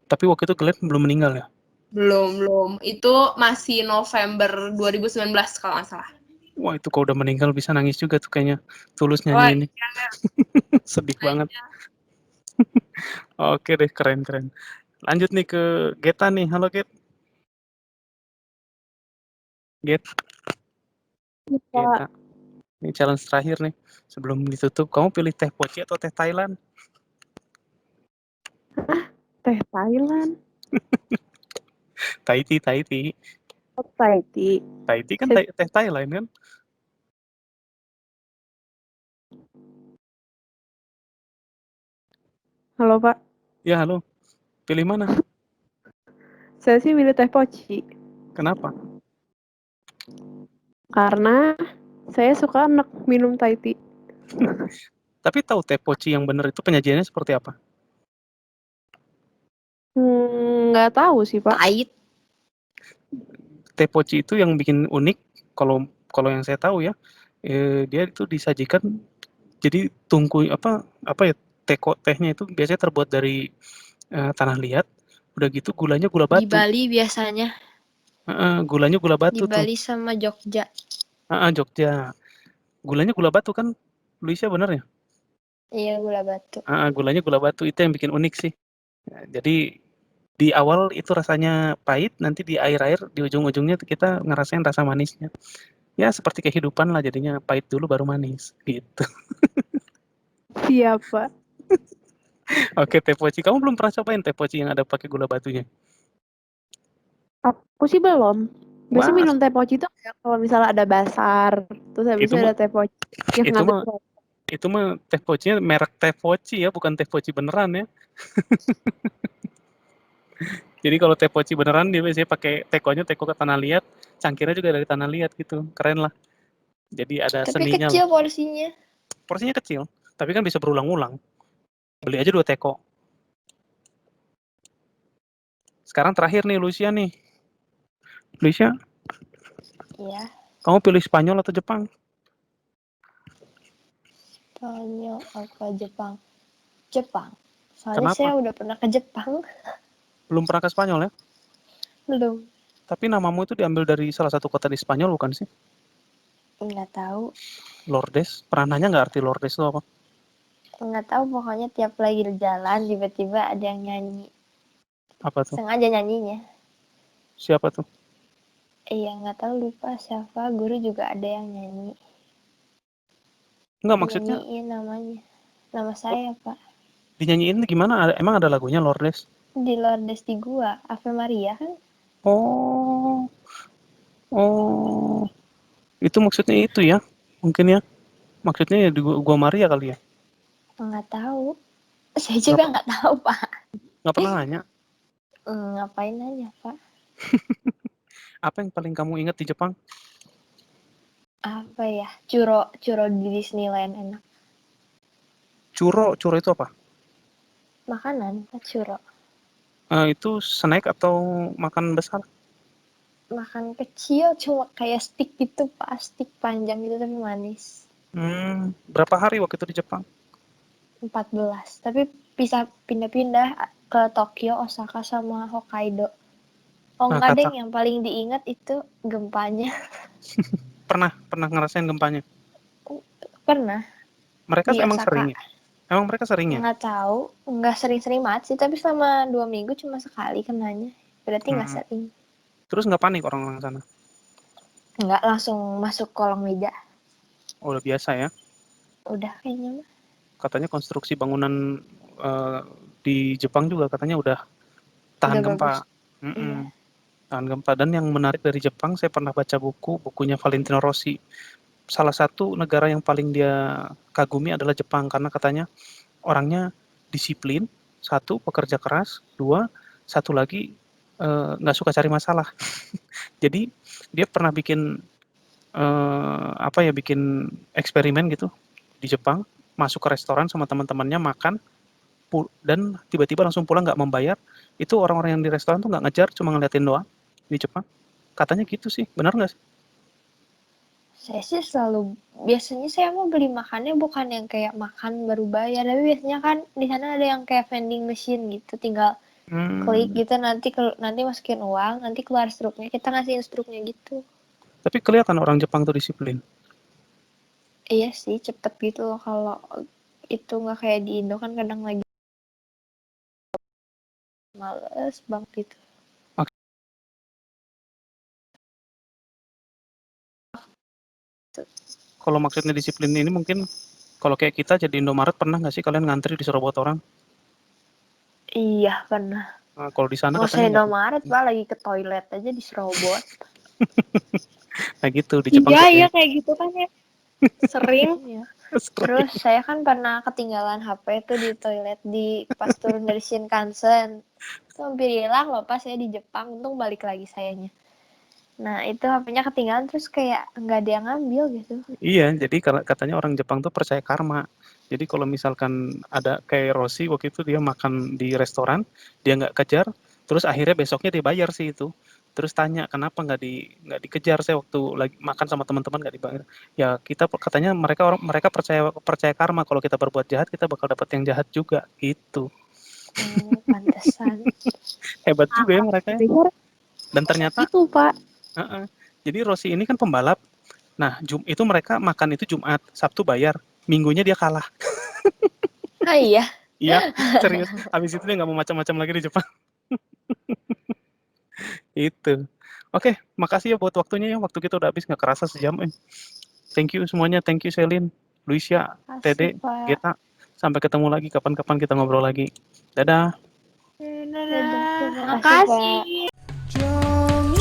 Tapi waktu itu Glenn belum meninggal ya? Belum. Itu masih November 2019 kalau nggak salah. Wah itu kalau udah meninggal bisa nangis juga tuh kayaknya. Tulus Wah, nyanyi ini. Sedih banget. Oke deh, keren. Lanjut nih ke Geta nih. Halo Get. Geta. Ini challenge terakhir nih. Sebelum ditutup, kamu pilih teh poci atau teh Thailand? Teh Thailand. Thai tea. Thai tea. Thai tea kan teh Thailand kan? Halo Pak. Ya halo. Pilih mana? Saya sih milih teh poci. Kenapa? Karena saya suka enak minum Thai tea. Tapi tahu teh poci yang bener itu penyajiannya seperti apa? Nggak tahu sih Pak. Pahit. Teh poci itu yang bikin unik, kalau yang saya tahu ya, dia itu disajikan jadi tungku apa ya, tehnya itu biasanya terbuat dari tanah liat, udah gitu gulanya gula Di batu. Bali biasanya. Gulanya gula Di batu tuh. Bali sama Jogja. Jogja. Gulanya gula batu kan, Luisa bener ya? Iya, gula batu. Gulanya gula batu itu yang bikin unik sih. Jadi di awal itu rasanya pahit, nanti di akhir-akhir di ujung-ujungnya kita ngerasain rasa manisnya. Ya seperti kehidupan lah jadinya pahit dulu baru manis gitu. Siap Pak. Oke, teh poci. Kamu belum pernah cobain teh poci yang ada pakai gula batunya? Aku sih belum. Biasanya Wah, minum teh poci itu kayak kalau misalnya ada basar, terus habis itu itu mah ada teh poci yang itu ngambil mah itu mah teh pocinya merek teh poci ya, bukan teh poci beneran ya. Jadi kalau teh poci beneran dia biasanya pakai teko ke tanah liat, cangkirnya juga dari tanah liat gitu. Keren lah. Jadi ada Tapi seninya kecil lah. porsinya. Porsinya kecil, tapi kan bisa berulang-ulang. Beli aja 2 teko. Sekarang terakhir nih Lucia nih. Lucia, Iya. kamu pilih Spanyol atau Jepang? Spanyol apa Jepang? Jepang. Soalnya Kenapa? saya udah pernah ke Jepang. Belum pernah ke Spanyol ya? Belum. Tapi namamu itu diambil dari salah satu kota di Spanyol bukan sih? Nggak tahu. Lourdes. Pernah nanya nggak arti Lourdes itu apa? Nggak tahu, pokoknya tiap lagi jalan tiba-tiba ada yang nyanyi. Apa tuh? Sengaja nyanyinya. Siapa tuh? Iya, nggak tahu, lupa siapa. Guru juga ada yang nyanyi. Enggak, maksudnya Nyanyiin namanya. Nama saya, Pak. dinyanyiin gimana? Emang ada lagunya Lourdes? Di Lourdes di gua, Ave Maria kan? Oh. Oh. Itu maksudnya itu ya? Mungkin ya. Maksudnya ya di Gua Maria kali ya? Nggak tahu. Saya juga nggak tahu, Pak. Nggak pernah nanya? Ngapain nanya, Pak? Apa yang paling kamu ingat di Jepang? Apa ya? Churro di Disneyland enak. Churro itu apa? Makanan, churro. Itu snack atau makan besar? Makan kecil, cuma kayak stick gitu, Pak. Stick panjang gitu tapi manis. Berapa hari waktu itu di Jepang? 14. Tapi bisa pindah-pindah ke Tokyo, Osaka, sama Hokkaido. Oh, Nah, enggak, Deng. Yang paling diingat itu gempanya. Pernah ngerasain gempanya? Pernah. Mereka Di emang Osaka. sering ya? Emang mereka sering ya? Nggak tahu. Nggak sering-sering banget sih. Tapi selama 2 minggu cuma sekali kenanya. Berarti nggak sering. Terus nggak panik orang-orang sana? Nggak, langsung masuk kolong meja. Oh, udah biasa ya? Udah kayaknya mah. Katanya konstruksi bangunan di Jepang juga katanya udah tahan Udah gempa. bagus. Iya. Tahan gempa. Dan yang menarik dari Jepang, saya pernah baca bukunya Valentino Rossi. Salah satu negara yang paling dia kagumi adalah Jepang, karena katanya orangnya disiplin, 1, pekerja keras, 2, satu lagi nggak suka cari masalah. Jadi dia pernah bikin bikin eksperimen gitu di Jepang, masuk ke restoran sama teman-temannya makan, dan tiba-tiba langsung pulang nggak membayar. Itu orang-orang yang di restoran tuh nggak ngejar, cuma ngeliatin doang di Jepang. Katanya gitu sih, benar nggak sih? Saya sih biasanya saya mau beli makannya bukan yang kayak makan baru bayar, tapi biasanya kan di sana ada yang kayak vending machine gitu, tinggal klik gitu, nanti masukin uang, nanti keluar struknya, kita ngasihin struknya gitu. Tapi kelihatan orang Jepang tuh disiplin. Iya sih, cepet gitu loh. Kalau itu nggak kayak di Indo kan kadang lagi males banget gitu. Kalau maksudnya disiplin ini mungkin kalau kayak kita jadi Indomaret, pernah nggak sih kalian ngantri di serobot orang? Iya, pernah. Nah, kalau di sana Nggak usah katanya Indomaret, Pak, lagi ke toilet aja diserobot. nah gitu di Jepang. Iya kayak gitu kan ya. Sering. Ya. Terus saya kan pernah ketinggalan HP tuh di toilet pas turun dari Shinkansen. Itu hampir hilang loh pas saya di Jepang, untung balik lagi sayanya. Nah itu HP-nya ketinggalan, terus kayak nggak ada yang ngambil gitu. Iya, jadi katanya orang Jepang tuh percaya karma. Jadi kalau misalkan ada kayak Rossi waktu itu dia makan di restoran, dia nggak kejar, terus akhirnya besoknya dia bayar sih itu. Terus tanya kenapa nggak dikejar, saya waktu lagi makan sama teman-teman nggak dibayar. Ya kita katanya mereka percaya karma, kalau kita berbuat jahat kita bakal dapat yang jahat juga gitu. Pantesan. Hebat juga ya mereka. Dan ternyata itu Pak. Jadi Rossi ini kan pembalap. Nah, itu mereka makan itu Jumat, Sabtu bayar, Minggunya dia kalah. Ah iya? Iya, serius. Habis itu dia nggak mau macam-macam lagi di Jepang. Itu. Oke, makasih ya buat waktunya ya. Waktu kita udah habis, nggak kerasa sejam. Thank you semuanya. Thank you Selin, Luisya, Tede, Geta. Sampai ketemu lagi kapan-kapan kita ngobrol lagi. Dadah. Terima kasih.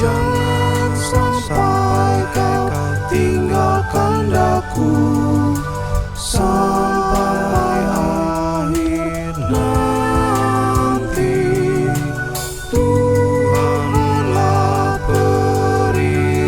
Jangan sampai kau tinggalkan daku sampai akhir nanti. Tuhanlah perisaiku.